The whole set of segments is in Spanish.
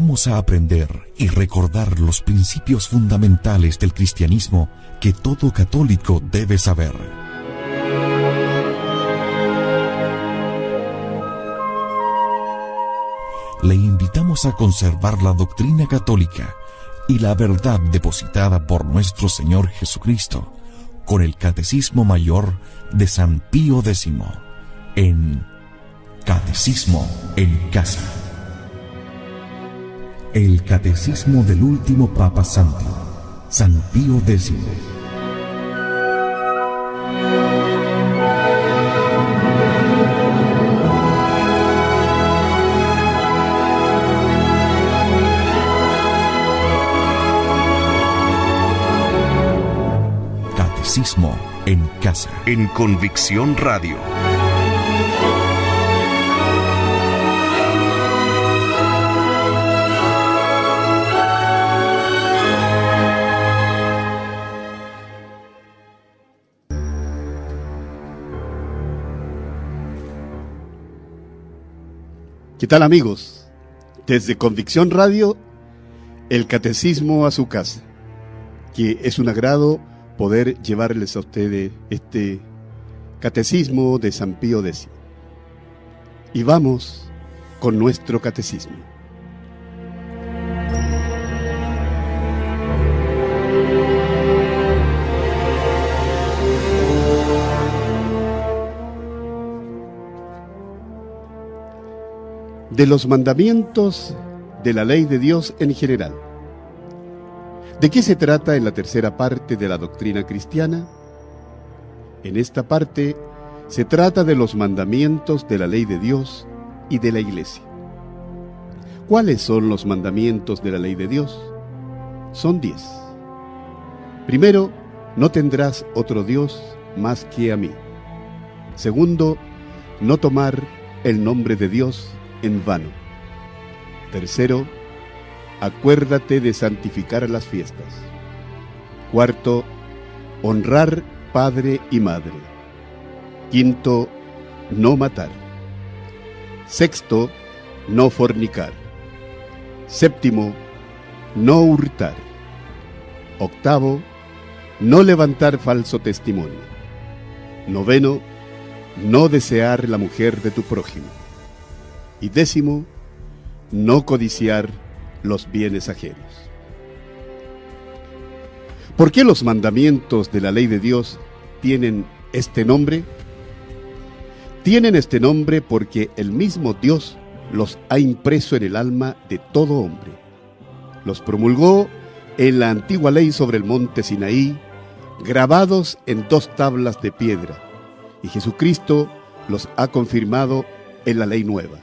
Vamos a aprender y recordar los principios fundamentales del cristianismo que todo católico debe saber. Le invitamos a conservar la doctrina católica y la verdad depositada por nuestro Señor Jesucristo con el Catecismo Mayor de San Pío X en Catecismo en Casa. El Catecismo del último Papa Santo, San Pío X. Catecismo en Casa. En Convicción Radio. ¿Qué tal, amigos? Desde Convicción Radio, el Catecismo a su casa, que es un agrado poder llevarles a ustedes este Catecismo de San Pío X. Y vamos con nuestro Catecismo. De los mandamientos de la ley de Dios en general. ¿De qué se trata en la tercera parte de la doctrina cristiana? En esta parte se trata de los mandamientos de la ley de Dios y de la Iglesia. ¿Cuáles son los mandamientos de la ley de Dios? Son 10. Primero, no tendrás otro Dios más que a mí. Segundo, no tomar el nombre de Dios en vano. Tercero, acuérdate de santificar las fiestas. Cuarto, honrar padre y madre. Quinto, no matar. Sexto, no fornicar. Séptimo, no hurtar. Octavo, no levantar falso testimonio. Noveno, no desear la mujer de tu prójimo. Y décimo, no codiciar los bienes ajenos. ¿Por qué los mandamientos de la ley de Dios tienen este nombre? Tienen este nombre porque el mismo Dios los ha impreso en el alma de todo hombre. Los promulgó en la antigua ley sobre el monte Sinaí, grabados en 2 tablas de piedra, y Jesucristo los ha confirmado en la ley nueva.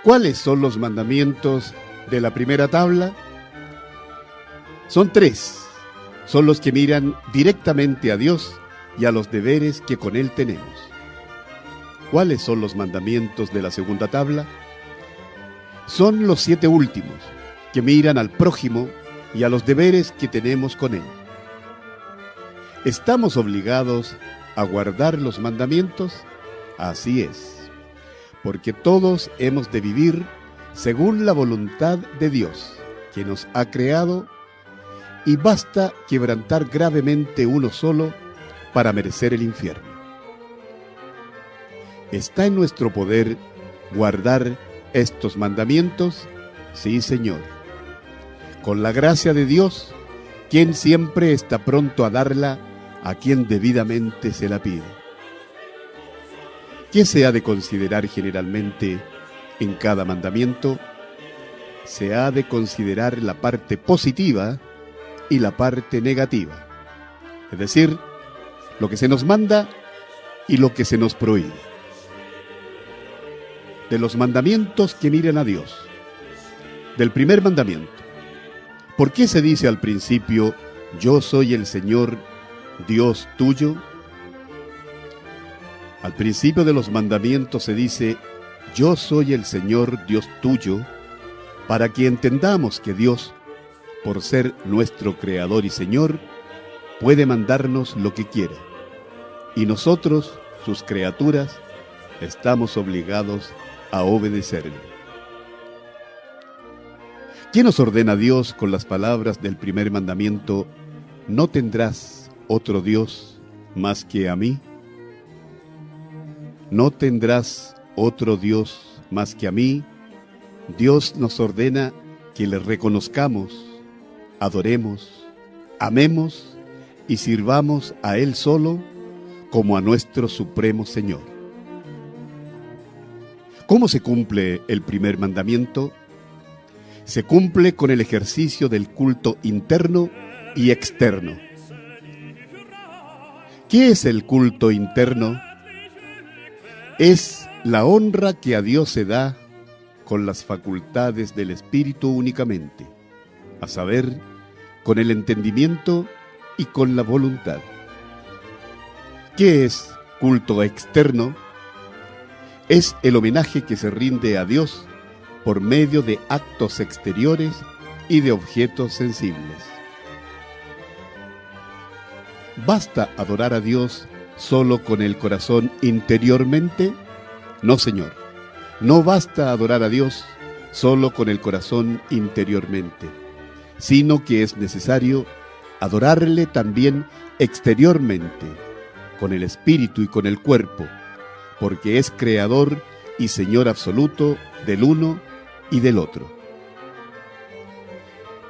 ¿Cuáles son los mandamientos de la primera tabla? Son 3. Son los que miran directamente a Dios y a los deberes que con Él tenemos. ¿Cuáles son los mandamientos de la segunda tabla? Son los 7 últimos, que miran al prójimo y a los deberes que tenemos con Él. ¿Estamos obligados a guardar los mandamientos? Así es, porque todos hemos de vivir según la voluntad de Dios, que nos ha creado, y basta quebrantar gravemente uno solo para merecer el infierno. ¿Está en nuestro poder guardar estos mandamientos? Sí, Señor. Con la gracia de Dios, quien siempre está pronto a darla a quien debidamente se la pide. ¿Qué se ha de considerar generalmente en cada mandamiento? Se ha de considerar la parte positiva y la parte negativa, es decir, lo que se nos manda y lo que se nos prohíbe. De los mandamientos que miran a Dios, del primer mandamiento, ¿por qué se dice al principio, yo soy el Señor, Dios tuyo? Al principio de los mandamientos se dice, yo soy el Señor Dios tuyo, para que entendamos que Dios, por ser nuestro Creador y Señor, puede mandarnos lo que quiera, y nosotros, sus criaturas, estamos obligados a obedecerle. ¿Qué nos ordena Dios con las palabras del primer mandamiento? ¿No tendrás otro Dios más que a mí? ¿No tendrás otro Dios más que a mí? Dios nos ordena que le reconozcamos, adoremos, amemos y sirvamos a Él solo como a nuestro supremo Señor. ¿Cómo se cumple el primer mandamiento? Se cumple con el ejercicio del culto interno y externo. ¿Qué es el culto interno? Es la honra que a Dios se da con las facultades del Espíritu únicamente, a saber, con el entendimiento y con la voluntad. ¿Qué es culto externo? Es el homenaje que se rinde a Dios por medio de actos exteriores y de objetos sensibles. ¿Basta adorar a Dios solo con el corazón interiormente? No, Señor. No basta adorar a Dios solo con el corazón interiormente, sino que es necesario adorarle también exteriormente, con el espíritu y con el cuerpo, porque es creador y Señor absoluto del uno y del otro.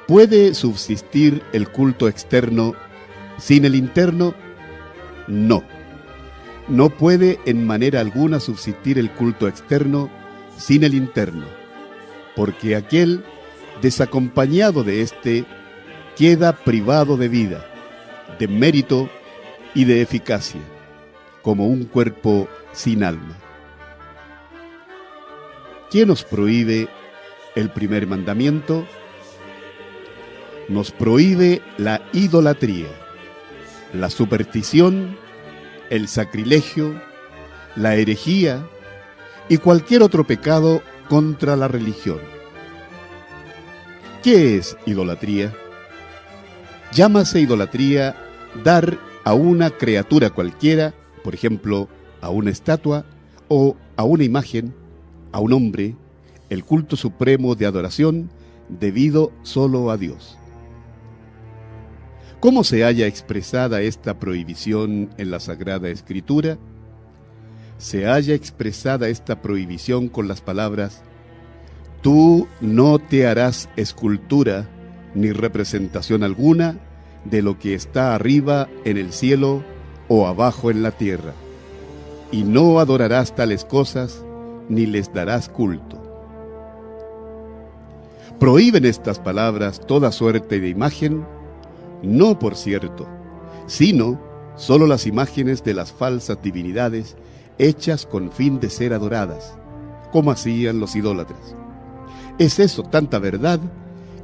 ¿Puede subsistir el culto externo sin el interno? No. No puede en manera alguna subsistir el culto externo sin el interno, porque aquel desacompañado de éste queda privado de vida, de mérito y de eficacia, como un cuerpo sin alma. ¿Qué nos prohíbe el primer mandamiento? Nos prohíbe la idolatría, la superstición, el sacrilegio, la herejía y cualquier otro pecado contra la religión. ¿Qué es idolatría? Llámase idolatría dar a una criatura cualquiera, por ejemplo, a una estatua o a una imagen, a un hombre, el culto supremo de adoración debido solo a Dios. ¿Cómo se halla expresada esta prohibición en la Sagrada Escritura? Se halla expresada esta prohibición con las palabras: tú no te harás escultura ni representación alguna de lo que está arriba en el cielo o abajo en la tierra, y no adorarás tales cosas ni les darás culto. Prohíben estas palabras toda suerte de imagen, no por cierto, sino solo las imágenes de las falsas divinidades hechas con fin de ser adoradas, como hacían los idólatras. Es eso tanta verdad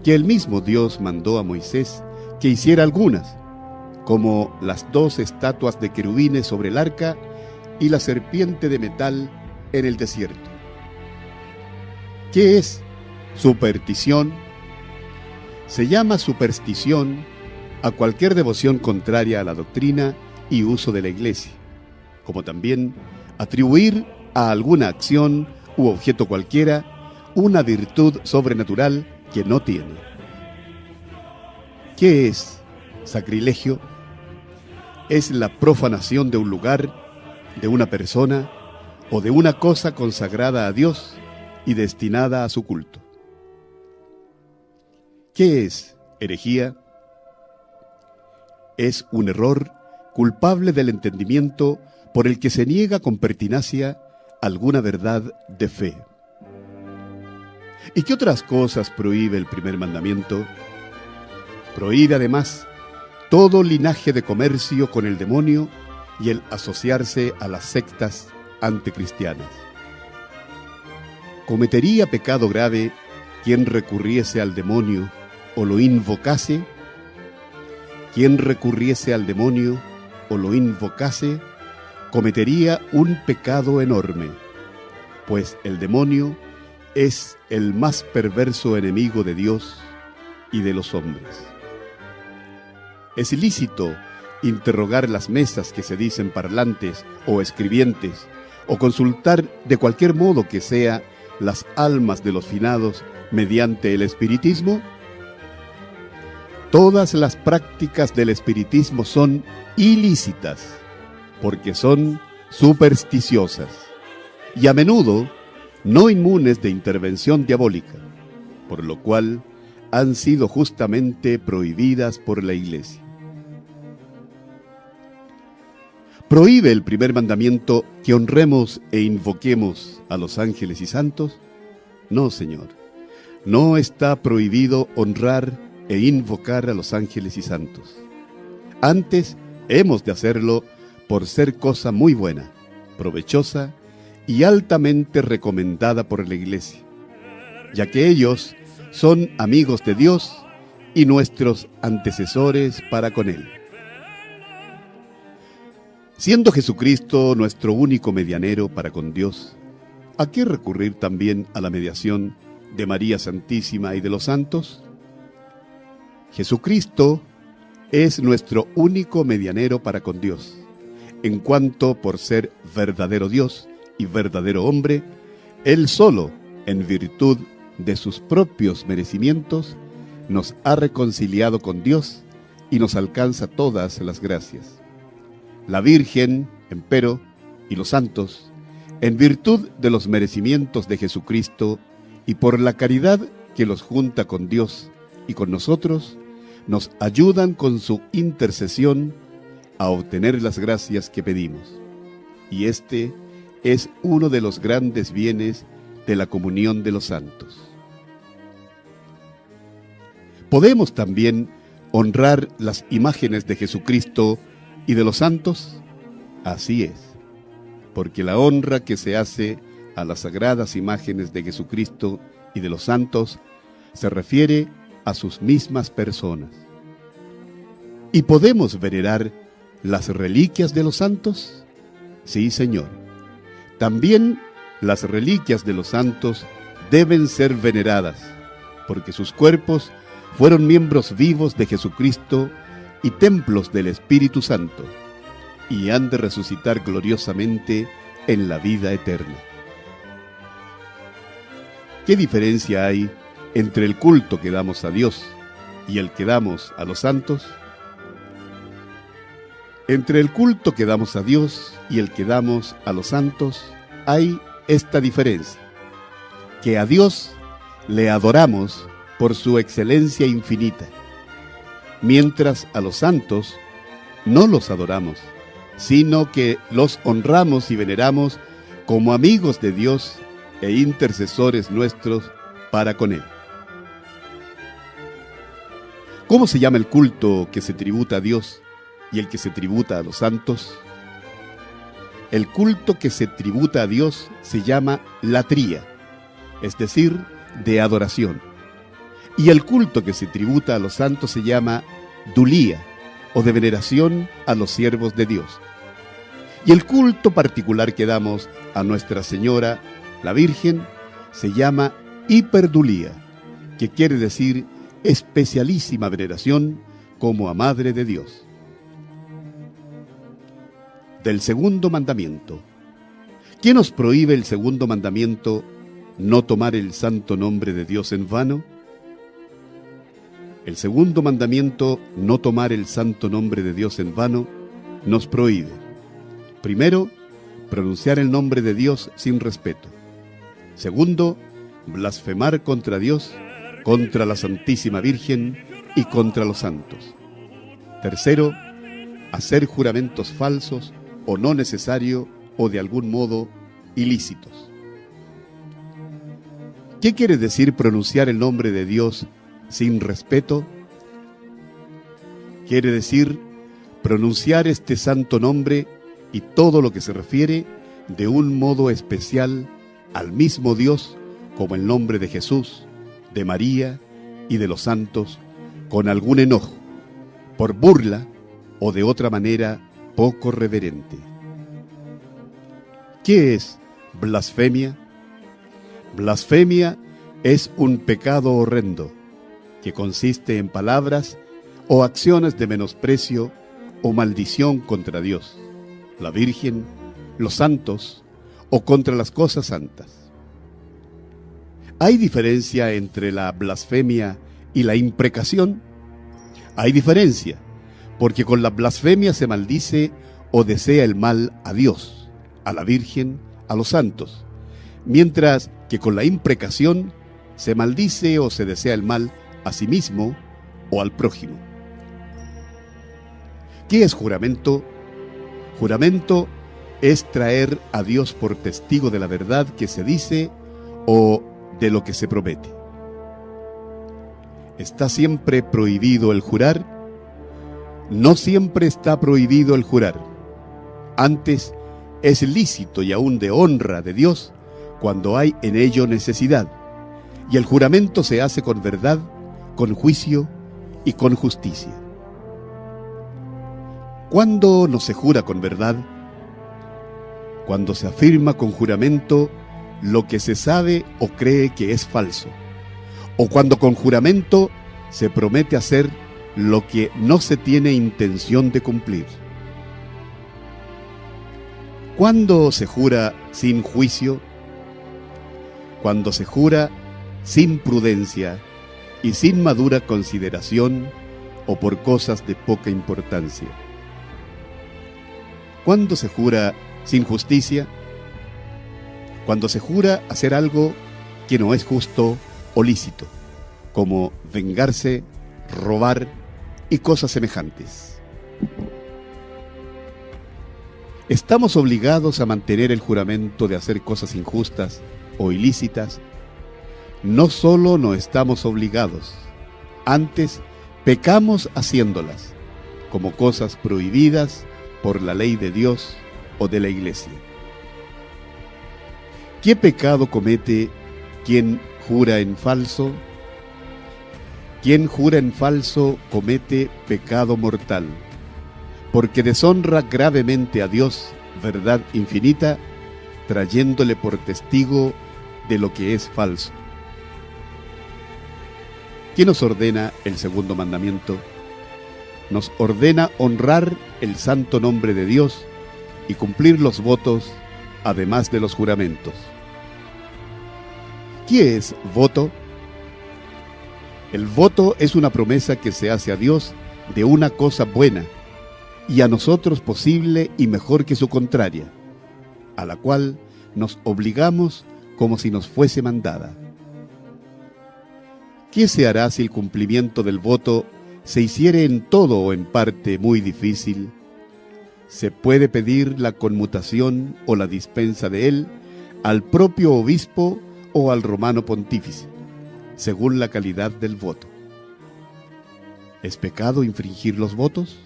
que el mismo Dios mandó a Moisés que hiciera algunas, como las 2 estatuas de querubines sobre el arca y la serpiente de metal en el desierto. ¿Qué es superstición? Se llama superstición a cualquier devoción contraria a la doctrina y uso de la Iglesia, como también atribuir a alguna acción u objeto cualquiera una virtud sobrenatural que no tiene. ¿Qué es sacrilegio? Es la profanación de un lugar, de una persona o de una cosa consagrada a Dios y destinada a su culto. ¿Qué es herejía? Es un error culpable del entendimiento por el que se niega con pertinacia alguna verdad de fe. ¿Y qué otras cosas prohíbe el primer mandamiento? Prohíbe además todo linaje de comercio con el demonio y el asociarse a las sectas anticristianas. ¿Cometería pecado grave quien recurriese al demonio o lo invocase? Quien recurriese al demonio o lo invocase, cometería un pecado enorme, pues el demonio es el más perverso enemigo de Dios y de los hombres. Es ilícito interrogar las mesas que se dicen parlantes o escribientes, o consultar de cualquier modo que sea las almas de los finados mediante el espiritismo? Todas las prácticas del espiritismo son ilícitas, porque son supersticiosas y a menudo no inmunes de intervención diabólica, por lo cual han sido justamente prohibidas por la Iglesia. ¿Prohíbe el primer mandamiento que honremos e invoquemos a los ángeles y santos? No, Señor. No está prohibido honrar e invocar a los ángeles y santos. Antes, hemos de hacerlo por ser cosa muy buena, provechosa y altamente recomendada por la Iglesia, ya que ellos son amigos de Dios y nuestros antecesores para con Él. Siendo Jesucristo nuestro único medianero para con Dios, ¿a qué recurrir también a la mediación de María Santísima y de los santos? Jesucristo es nuestro único medianero para con Dios, en cuanto por ser verdadero Dios y verdadero hombre, Él solo, en virtud de sus propios merecimientos, nos ha reconciliado con Dios y nos alcanza todas las gracias. La Virgen, empero, y los santos, en virtud de los merecimientos de Jesucristo y por la caridad que los junta con Dios y con nosotros, nos ayudan con su intercesión a obtener las gracias que pedimos. Y este es uno de los grandes bienes de la comunión de los santos. ¿Podemos también honrar las imágenes de Jesucristo y de los santos? Así es, porque la honra que se hace a las sagradas imágenes de Jesucristo y de los santos se refiere a sus mismas personas. ¿Y podemos venerar las reliquias de los santos? Sí, Señor. También las reliquias de los santos deben ser veneradas, porque sus cuerpos fueron miembros vivos de Jesucristo y templos del Espíritu Santo, y han de resucitar gloriosamente en la vida eterna. ¿Qué diferencia hay entre el culto que damos a Dios y el que damos a los santos? Entre el culto que damos a Dios y el que damos a los santos hay esta diferencia, que a Dios le adoramos por su excelencia infinita, mientras a los santos no los adoramos, sino que los honramos y veneramos como amigos de Dios e intercesores nuestros para con Él. ¿Cómo se llama el culto que se tributa a Dios y el que se tributa a los santos? El culto que se tributa a Dios se llama latría, es decir, de adoración. Y el culto que se tributa a los santos se llama dulía, o de veneración a los siervos de Dios. Y el culto particular que damos a Nuestra Señora, la Virgen, se llama hiperdulía, que quiere decir especialísima veneración como a Madre de Dios. Del segundo mandamiento. ¿Quién nos prohíbe el segundo mandamiento, no tomar el santo nombre de Dios en vano? El segundo mandamiento, no tomar el santo nombre de Dios en vano, nos prohíbe, primero, pronunciar el nombre de Dios sin respeto. Segundo, blasfemar contra Dios, contra la Santísima Virgen y contra los santos. Tercero, hacer juramentos falsos o no necesarios o de algún modo ilícitos. ¿Qué quiere decir pronunciar el nombre de Dios sin respeto? Quiere decir pronunciar este santo nombre y todo lo que se refiere de un modo especial al mismo Dios, como el nombre de Jesús, de María y de los santos, con algún enojo, por burla o de otra manera poco reverente. ¿Qué es blasfemia? Blasfemia es un pecado horrendo que consiste en palabras o acciones de menosprecio o maldición contra Dios, la Virgen, los santos o contra las cosas santas. ¿Hay diferencia entre la blasfemia y la imprecación? Hay diferencia, porque con la blasfemia se maldice o desea el mal a Dios, a la Virgen, a los santos, mientras que con la imprecación se maldice o se desea el mal a sí mismo o al prójimo. ¿Qué es juramento? Juramento es traer a Dios por testigo de la verdad que se dice o de lo que se promete. ¿Está siempre prohibido el jurar? No siempre está prohibido el jurar. Antes, es lícito y aún de honra de Dios cuando hay en ello necesidad, y el juramento se hace con verdad, con juicio y con justicia. ¿Cuándo no se jura con verdad? Cuando se afirma con juramento lo que se sabe o cree que es falso, o cuando con juramento se promete hacer lo que no se tiene intención de cumplir. ¿Cuándo se jura sin juicio? Cuando se jura sin prudencia y sin madura consideración o por cosas de poca importancia. ¿Cuándo se jura sin justicia? Cuando se jura hacer algo que no es justo o lícito, como vengarse, robar y cosas semejantes. ¿Estamos obligados a mantener el juramento de hacer cosas injustas o ilícitas? No solo no estamos obligados, antes pecamos haciéndolas, como cosas prohibidas por la ley de Dios o de la Iglesia. ¿Qué pecado comete quien jura en falso? Quien jura en falso comete pecado mortal, porque deshonra gravemente a Dios, verdad infinita, trayéndole por testigo de lo que es falso. ¿Qué nos ordena el segundo mandamiento? Nos ordena honrar el santo nombre de Dios y cumplir los votos, además de los juramentos. ¿Qué es voto? El voto es una promesa que se hace a Dios de una cosa buena y a nosotros posible y mejor que su contraria, a la cual nos obligamos como si nos fuese mandada. ¿Qué se hará si el cumplimiento del voto se hiciere en todo o en parte muy difícil? Se puede pedir la conmutación o la dispensa de él al propio obispo o al romano pontífice, según la calidad del voto. ¿Es pecado infringir los votos?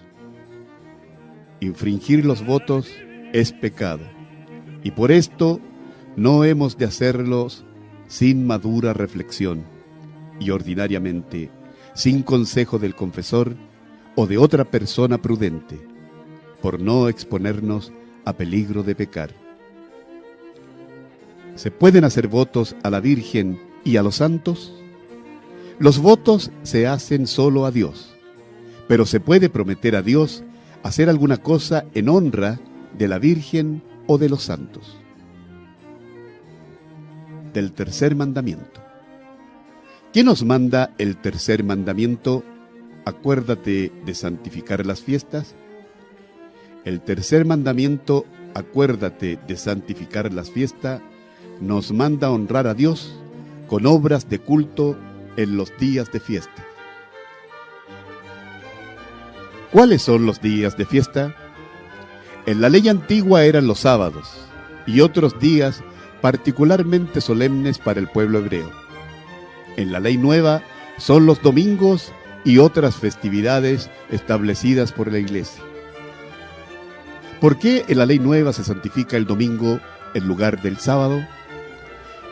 Infringir los votos es pecado, y por esto no hemos de hacerlos sin madura reflexión, y ordinariamente sin consejo del confesor o de otra persona prudente, por no exponernos a peligro de pecar. ¿Se pueden hacer votos a la Virgen y a los santos? Los votos se hacen solo a Dios, pero se puede prometer a Dios hacer alguna cosa en honra de la Virgen o de los santos. Del tercer mandamiento. ¿Qué nos manda el tercer mandamiento? Acuérdate de santificar las fiestas. El tercer mandamiento, acuérdate de santificar las fiestas, nos manda honrar a Dios con obras de culto en los días de fiesta. ¿Cuáles son los días de fiesta? En la ley antigua eran los sábados y otros días particularmente solemnes para el pueblo hebreo. En la ley nueva son los domingos y otras festividades establecidas por la Iglesia. ¿Por qué en la ley nueva se santifica el domingo en lugar del sábado?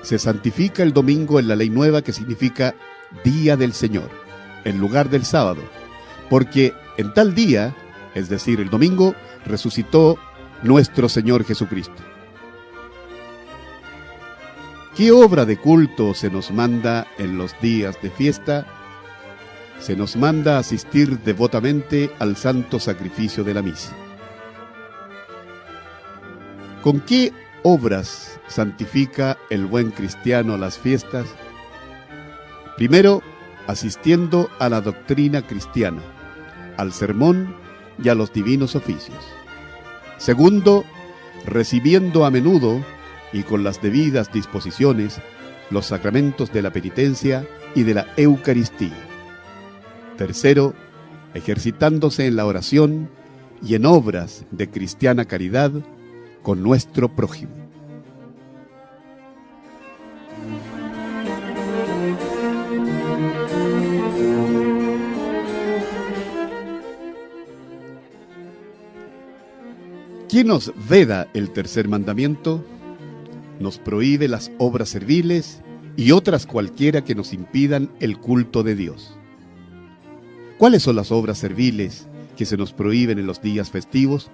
Se santifica el domingo en la ley nueva, que significa día del Señor, en lugar del sábado, porque en tal día, es decir, el domingo, resucitó nuestro Señor Jesucristo. ¿Qué obra de culto se nos manda en los días de fiesta? Se nos manda asistir devotamente al santo sacrificio de la misa. ¿Con qué obras santifica el buen cristiano las fiestas? Primero, asistiendo a la doctrina cristiana, al sermón y a los divinos oficios. Segundo, recibiendo a menudo y con las debidas disposiciones los sacramentos de la penitencia y de la Eucaristía. Tercero, ejercitándose en la oración y en obras de cristiana caridad con nuestro prójimo. ¿Quién nos veda el tercer mandamiento? Nos prohíbe las obras serviles y otras cualquiera que nos impidan el culto de Dios. ¿Cuáles son las obras serviles que se nos prohíben en los días festivos?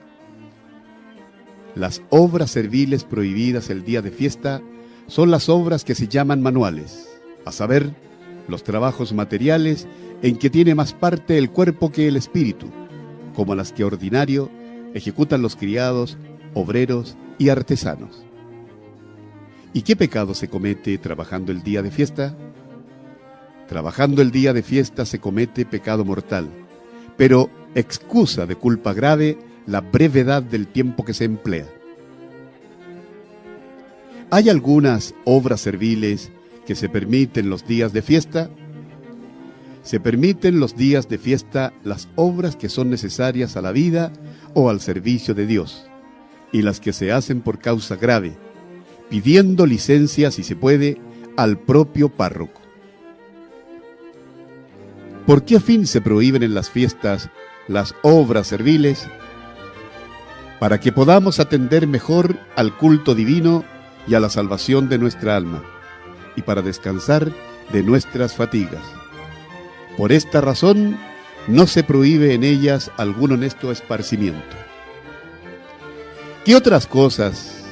Las obras serviles prohibidas el día de fiesta son las obras que se llaman manuales, a saber, los trabajos materiales en que tiene más parte el cuerpo que el espíritu, como las que ordinario ejecutan los criados, obreros y artesanos. ¿Y qué pecado se comete trabajando el día de fiesta? Trabajando el día de fiesta se comete pecado mortal, pero excusa de culpa grave la brevedad del tiempo que se emplea. ¿Hay algunas obras serviles que se permiten los días de fiesta? Se permiten los días de fiesta las obras que son necesarias a la vida o al servicio de Dios, y las que se hacen por causa grave, pidiendo licencia, si se puede, al propio párroco. ¿Por qué fin se prohíben en las fiestas las obras serviles? Para que podamos atender mejor al culto divino y a la salvación de nuestra alma, y para descansar de nuestras fatigas. Por esta razón, no se prohíbe en ellas algún honesto esparcimiento. ¿Qué otras cosas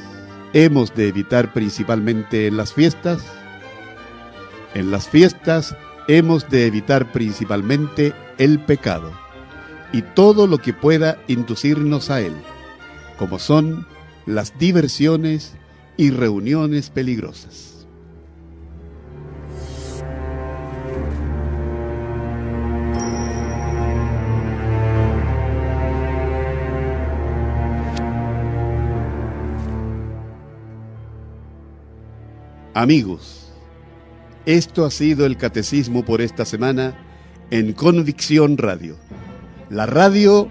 hemos de evitar principalmente en las fiestas? En las fiestas hemos de evitar principalmente el pecado y todo lo que pueda inducirnos a él, como son las diversiones y reuniones peligrosas. Amigos, esto ha sido el Catecismo por esta semana en Convicción Radio, la radio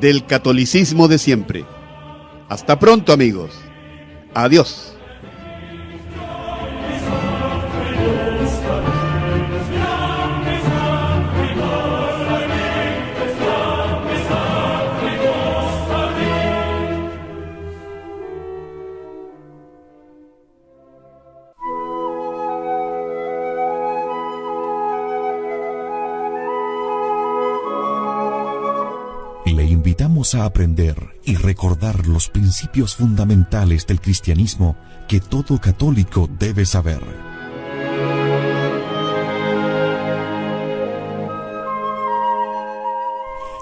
del catolicismo de siempre. Hasta pronto, amigos. Adiós. Le invitamos a aprender y recordar los principios fundamentales del cristianismo que todo católico debe saber.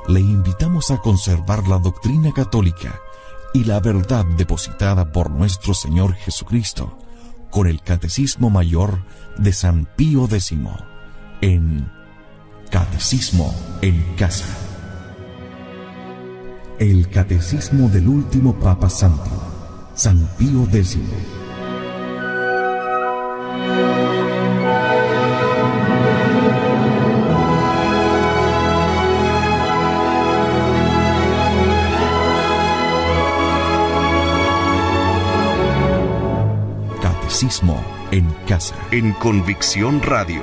Le invitamos a conservar la doctrina católica y la verdad depositada por nuestro Señor Jesucristo con el Catecismo Mayor de San Pío X en Catecismo en Casa. El Catecismo del último Papa Santo, San Pío X. Catecismo en Casa. En Convicción Radio.